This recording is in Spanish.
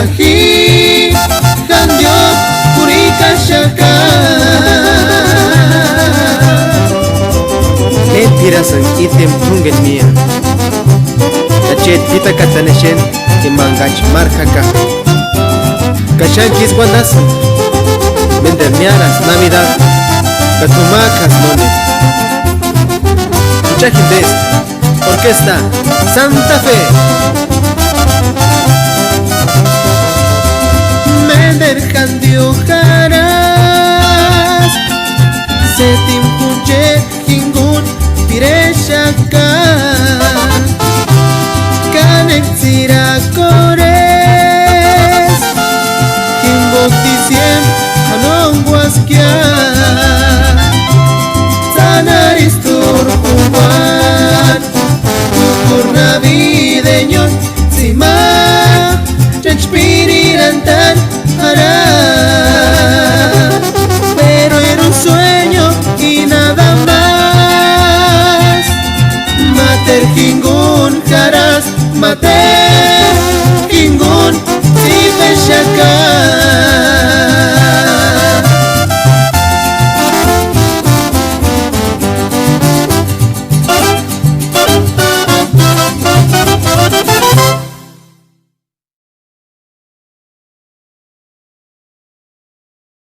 ají, candio, purica, chaca. Mentiras ang itim tunggen mia. Kachet kita kataneshen imangach marcaca. Kachanquis guandasan. Mendermiaras Navidad. Catumacas mone. Muchachindés. Orquesta Santa Fe. Mender candio caras. Setim punche hingun pireshaka. Canek cores. Kimbotisiem anonguaskia. Sanaristur kuman. Kukur navideño. Sima. Chachpirirantan hará. Pero era un sueño y nada más. Mater hingun caras, mater.